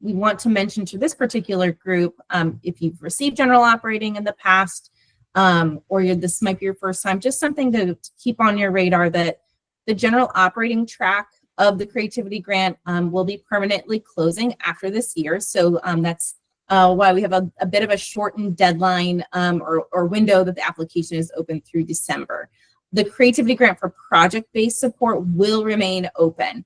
we want to mention to this particular group, if you've received general operating in the past, or this might be your first time, just something to keep on your radar, that the general operating track of the creativity grant will be permanently closing after this year. So that's why we have a bit of a shortened deadline or window that the application is open through December. The creativity grant for project-based support will remain open.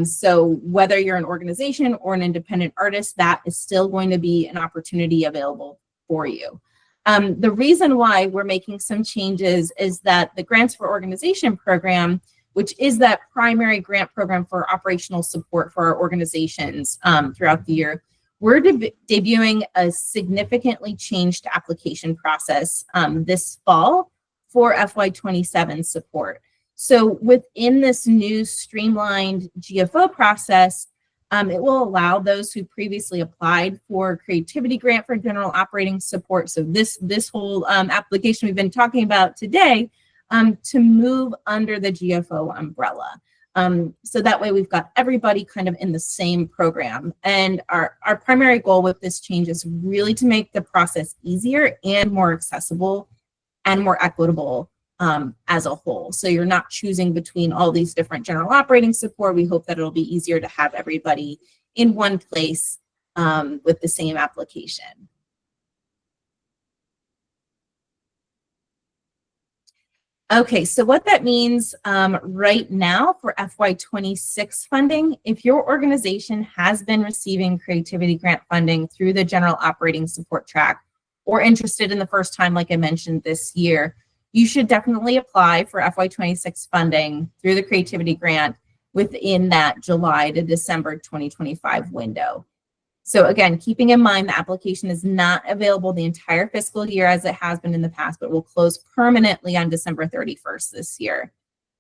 So whether you're an organization or an independent artist, that is still going to be an opportunity available for you. The reason why we're making some changes is that the Grants for Organization program, which is that primary grant program for operational support for our organizations throughout the year, we're debuting a significantly changed application process this fall for FY27 support. So within this new streamlined GFO process, it will allow those who previously applied for creativity grant for general operating support, so this whole application we've been talking about today, to move under the GFO umbrella. So that way we've got everybody kind of in the same program. And our primary goal with this change is really to make the process easier and more accessible and more equitable as a whole. So you're not choosing between all these different general operating support. We hope that it'll be easier to have everybody in one place with the same application. Okay, so what that means right now for FY26 funding, if your organization has been receiving creativity grant funding through the general operating support track, or interested in the first time, like I mentioned this year, you should definitely apply for FY26 funding through the creativity grant within that July to December 2025 window. So again, keeping in mind the application is not available the entire fiscal year as it has been in the past, but will close permanently on December 31st this year.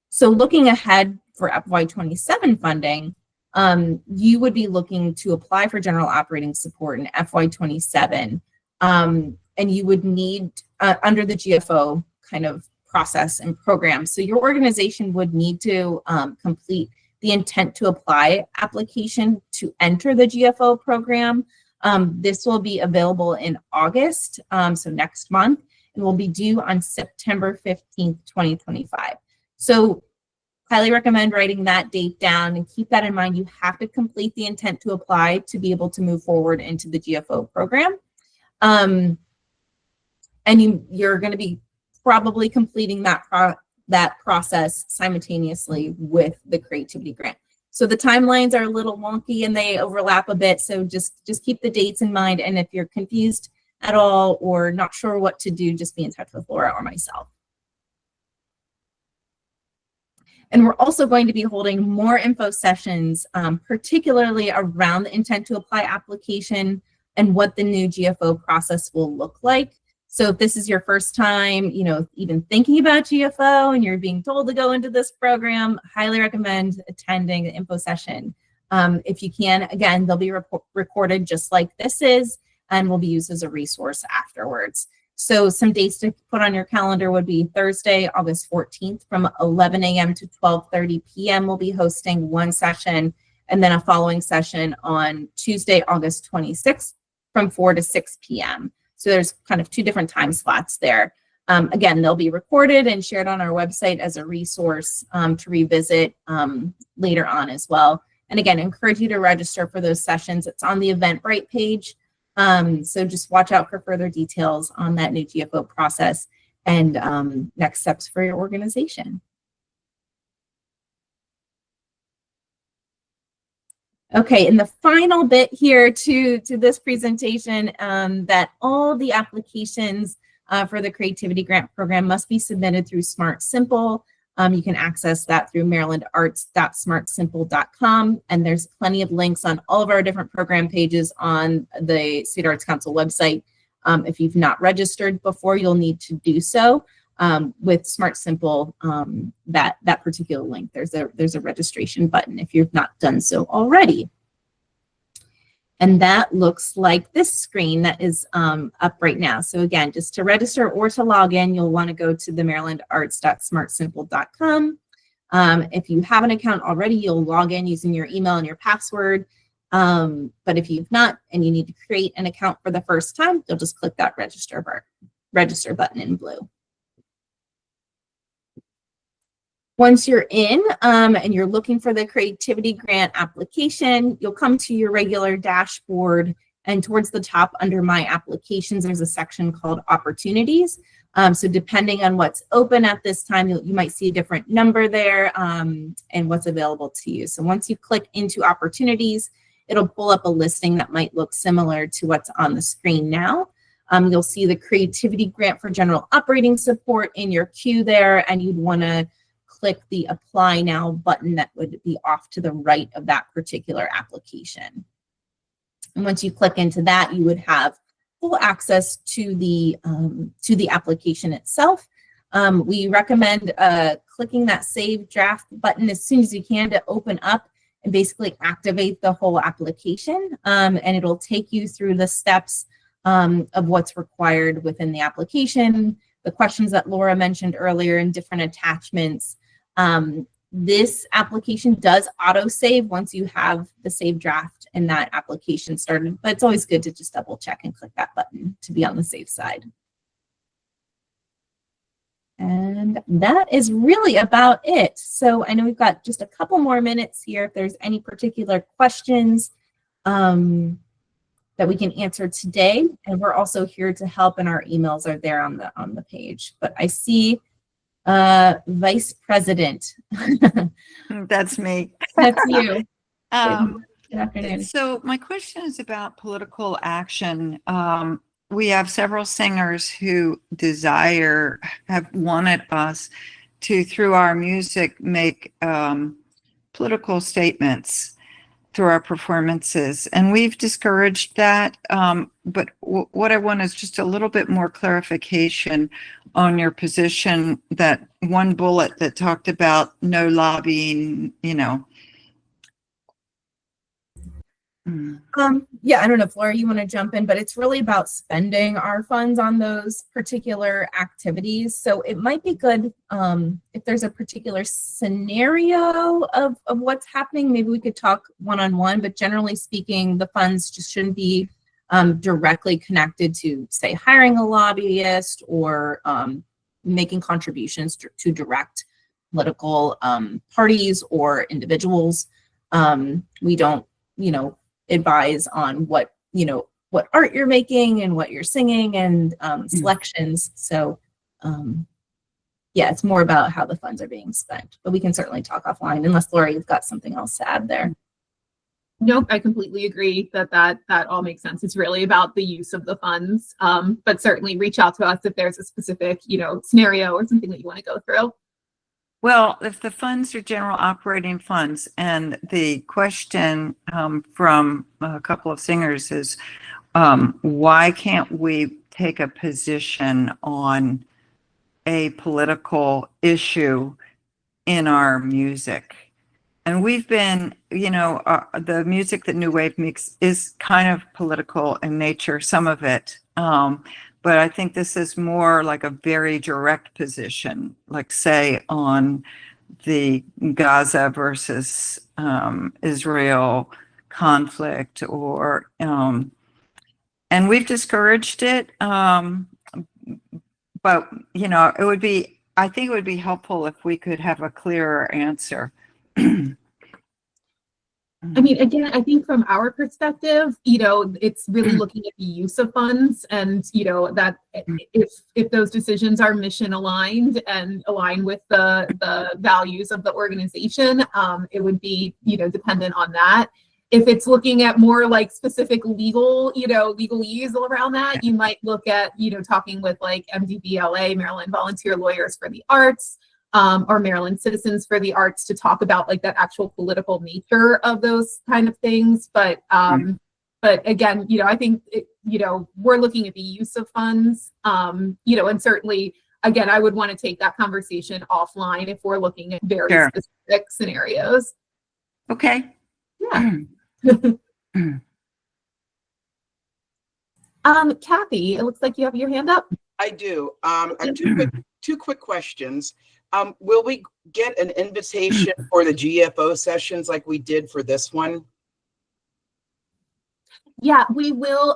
So looking ahead for FY27 funding, you would be looking to apply for general operating support in FY27, and you would need, under the GFO kind of process and program, so your organization would need to complete the intent to apply application to enter the GFO program. This will be available in August, so next month, and will be due on September 15th, 2025. So highly recommend writing that date down and keep that in mind. You have to complete the intent to apply to be able to move forward into the GFO program. And you're going to be probably completing that process simultaneously with the creativity grant. So the timelines are a little wonky and they overlap a bit. So just keep the dates in mind. And if you're confused at all or not sure what to do, just be in touch with Laura or myself. And we're also going to be holding more info sessions, particularly around the intent to apply application and what the new GFO process will look like. So if this is your first time, even thinking about GFO and you're being told to go into this program, highly recommend attending the info session. If you can, again, they'll be recorded just like this is, and will be used as a resource afterwards. So some dates to put on your calendar would be Thursday, August 14th from 11 a.m. to 12:30 p.m. We'll be hosting one session, and then a following session on Tuesday, August 26th from 4 to 6 p.m. So there's kind of two different time slots there. Again, they'll be recorded and shared on our website as a resource to revisit later on as well. And again, encourage you to register for those sessions. It's on the Eventbrite page. So just watch out for further details on that new GFO process and next steps for your organization. Okay, and the final bit here to this presentation, that all the applications for the Creativity Grant Program must be submitted through Smart Simple. You can access that through marylandarts.smartsimple.com, and there's plenty of links on all of our different program pages on the State Arts Council website. If you've not registered before, you'll need to do so with Smart Simple. That particular link, there's a registration button if you've not done so already. And that looks like this screen that is up right now. So again, just to register or to log in, you'll want to go to the marylandarts.smartsimple.com. If you have an account already, you'll log in using your email and your password. But if you've not and you need to create an account for the first time, you'll just click that register button in blue. Once you're in and you're looking for the Creativity Grant application, you'll come to your regular dashboard, and towards the top under My Applications, there's a section called Opportunities. So depending on what's open at this time, you might see a different number there and what's available to you. So once you click into Opportunities, it'll pull up a listing that might look similar to what's on the screen now. You'll see the Creativity Grant for General Operating Support in your queue there, and you'd want to click the Apply Now button that would be off to the right of that particular application. And once you click into that, you would have full access to the application itself. We recommend clicking that Save Draft button as soon as you can to open up and basically activate the whole application. And it'll take you through the steps of what's required within the application, the questions that Laura mentioned earlier, and different attachments. This application does auto-save once you have the save draft and that application started, but it's always good to just double check and click that button to be on the safe side. And that is really about it. So I know we've got just a couple more minutes here if there's any particular questions that we can answer today. And we're also here to help, and our emails are there on the page. But I see Vice President. That's me. That's you. Good afternoon. So my question is about political action. We have several singers who have wanted us to, through our music, make political statements through our performances, and we've discouraged that. But what I want is just a little bit more clarification on your position, that one bullet that talked about no lobbying, Yeah, I don't know if Laura, you want to jump in, but it's really about spending our funds on those particular activities. So it might be good if there's a particular scenario of what's happening, maybe we could talk one-on-one, but generally speaking, the funds just shouldn't be directly connected to, say, hiring a lobbyist or making contributions to direct political parties or individuals. We don't, advise on what art you're making and what you're singing and selections. So yeah, it's more about how the funds are being spent, but we can certainly talk offline unless Laura, you've got something else to add there. Nope, I completely agree that all makes sense. It's really about the use of the funds, but certainly reach out to us if there's a specific, scenario or something that you want to go through. Well, if the funds are general operating funds, and the question from a couple of singers is, why can't we take a position on a political issue in our music? And we've been, the music that New Wave makes is kind of political in nature, some of it. But I think this is more like a very direct position, like say on the Gaza versus Israel conflict, or and and we've discouraged it. But you know, I think it would be helpful if we could have a clearer answer. I mean, again, I think from our perspective, you know, it's really looking at the use of funds, and you know that if those decisions are mission aligned and align with the values of the organization, it would be, you know, dependent on that. If it's looking at more like specific legal, you know, legalese around that, you might look at, you know, talking with like MDVLA, Maryland Volunteer Lawyers for the Arts, or Maryland Citizens for the Arts, to talk about like that actual political nature of those kind of things. But again, you know, I think you know, we're looking at the use of funds, you know, and certainly again, I would want to take that conversation offline if we're looking at very specific scenarios. Okay. Yeah. Kathy, it looks like you have your hand up. I do. I have two quick questions. Will we get an invitation for the GFO sessions like we did for this one? Yeah, we will.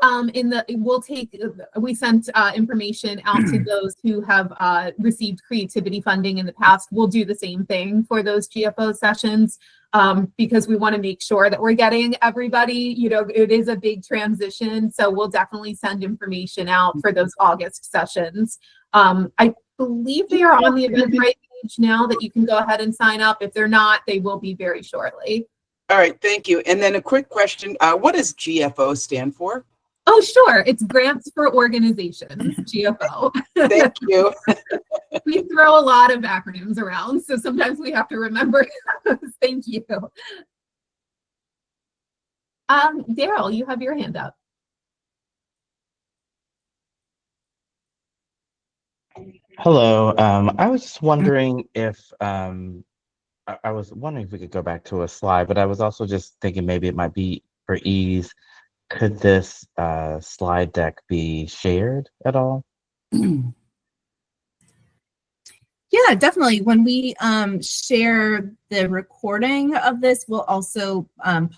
We sent information out to those who have received creativity funding in the past. We'll do the same thing for those GFO sessions, because we want to make sure that we're getting everybody. You know, it is a big transition, so we'll definitely send information out for those August sessions. I believe they are on the Eventbrite page now that you can go ahead and sign up. If they're not, they will be very shortly. All right, thank you. And then a quick question, what does GFO stand for? Oh, sure. It's Grants for Organizations, GFO. Thank you. We throw a lot of acronyms around, so sometimes we have to remember those. Thank you. Daryl, you have your hand up. Hello. I was just wondering if I was wondering if we could go back to a slide, but I was also just thinking maybe it might be for ease. Could this slide deck be shared at all? Yeah, definitely. When we share the recording of this, we'll also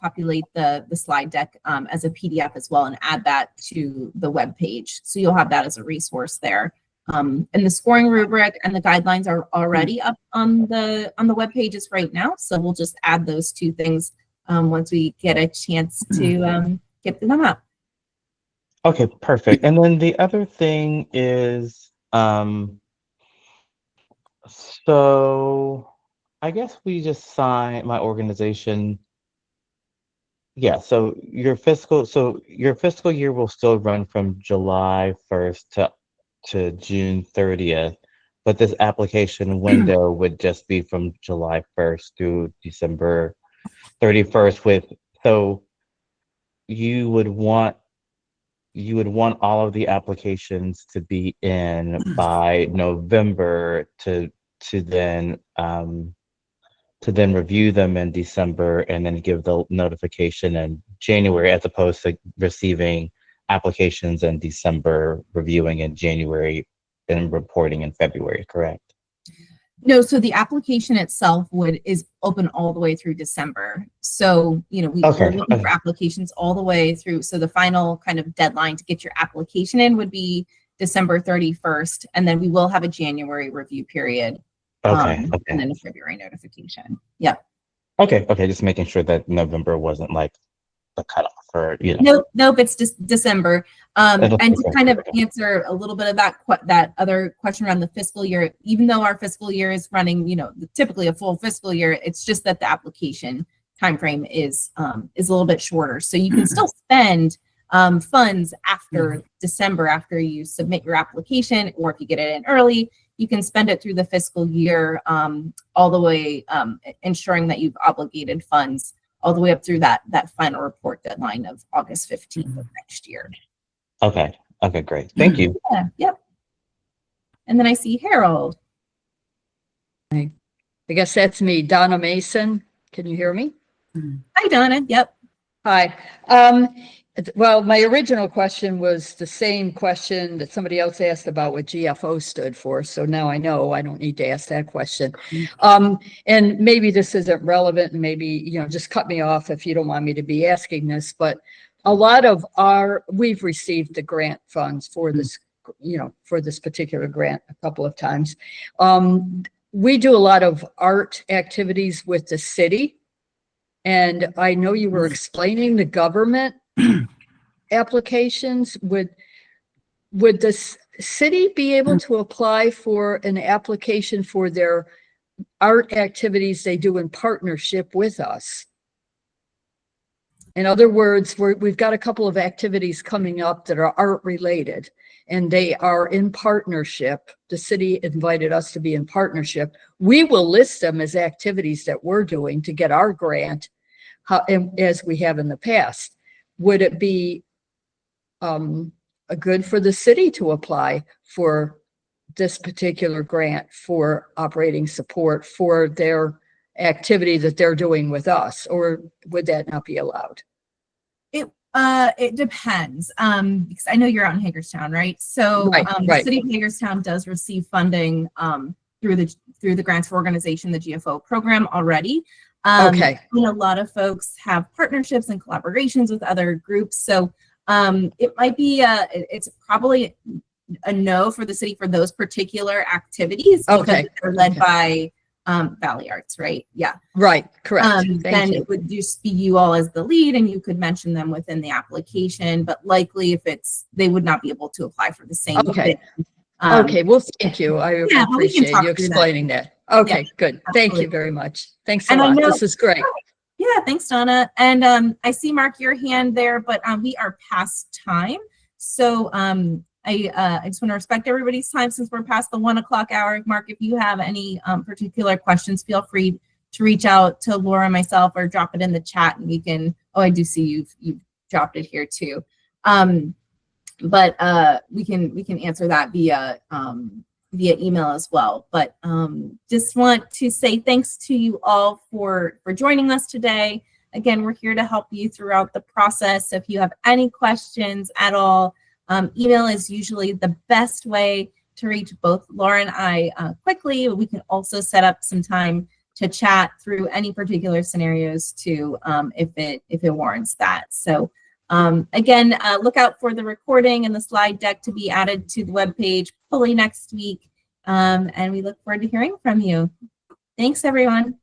populate the slide deck as a PDF as well and add that to the web page. So you'll have that as a resource there. And the scoring rubric and the guidelines are already up on the web pages right now. So we'll just add those two things once we get a chance to get them up. Okay, perfect. And then the other thing is, so I guess we just sign my organization. Yeah, so your fiscal year will still run from July 1st to June 30th, but this application window would just be from July 1st through December 31st so you would want all of the applications to be in by November to then review them in December and then give the notification in January, as opposed to receiving applications in December, reviewing in January, and reporting in February, correct? No, so the application itself is open all the way through December. So, you know, we're looking for applications all the way through. So the final kind of deadline to get your application in would be December 31st, and then we will have a January review period. And then a February notification. Yep. Okay, just making sure that November wasn't like the cutoff, or you know. Nope, it's just December. And to kind of answer a little bit of that other question around the fiscal year, even though our fiscal year is running, you know, typically a full fiscal year, it's just that the application timeframe is a little bit shorter. So you can still spend funds after December, after you submit your application, or if you get it in early, you can spend it through the fiscal year, all the way, ensuring that you've obligated funds all the way up through that final report deadline of August 15th of next year. Okay, great. Thank you. Yeah, yep. And then I see Harold. I guess that's me, Donna Mason. Can you hear me? Hi, Donna. Yep. Hi. Well, my original question was the same question that somebody else asked about what GFO stood for. So now I know I don't need to ask that question. And maybe this isn't relevant, and maybe, you know, just cut me off if you don't want me to be asking this, but a lot of we've received the grant funds for this, for this particular grant a couple of times. We do a lot of art activities with the city. And I know you were explaining the government applications. Would the city be able to apply for an application for their art activities they do in partnership with us? In other words, we've got a couple of activities coming up that are art related, and they are in partnership. The city invited us to be in partnership. We will list them as activities that we're doing to get our grant, as we have in the past. Would it be good for the city to apply for this particular grant for operating support for their activity that they're doing with us, or would that not be allowed? It depends, because I know you're out in Hagerstown, right? So Right. The city of Hagerstown does receive funding through the grants for organization, the GFO program already. Okay. And a lot of folks have partnerships and collaborations with other groups. So it might be it's probably a no for the city for those particular activities. Okay. Because they're led by Valley Arts, right? Yeah. Right. Correct. Then it would just be you all as the lead, and you could mention them within the application. But likely, if they would not be able to apply for the same. Okay. thing. Okay. Well, thank you. I Yeah, but we can appreciate talk you through that. explaining that. Okay. Yeah, Good. Thank absolutely. you very much. Thanks a And I lot. know- This is great. Yeah, thanks, Donna. And I see, Mark, your hand there, but we are past time. So I just want to respect everybody's time since we're past the 1 o'clock hour. Mark, if you have any particular questions, feel free to reach out to Laura and myself, or drop it in the chat, and we can. Oh, I do see you've dropped it here too. But we can answer that via email as well. But just want to say thanks to you all for joining us today. Again, we're here to help you throughout the process. So if you have any questions at all, email is usually the best way to reach both Laura and I quickly. We can also set up some time to chat through any particular scenarios too, if it warrants that. So again, look out for the recording and the slide deck to be added to the webpage fully next week. And we look forward to hearing from you. Thanks, everyone.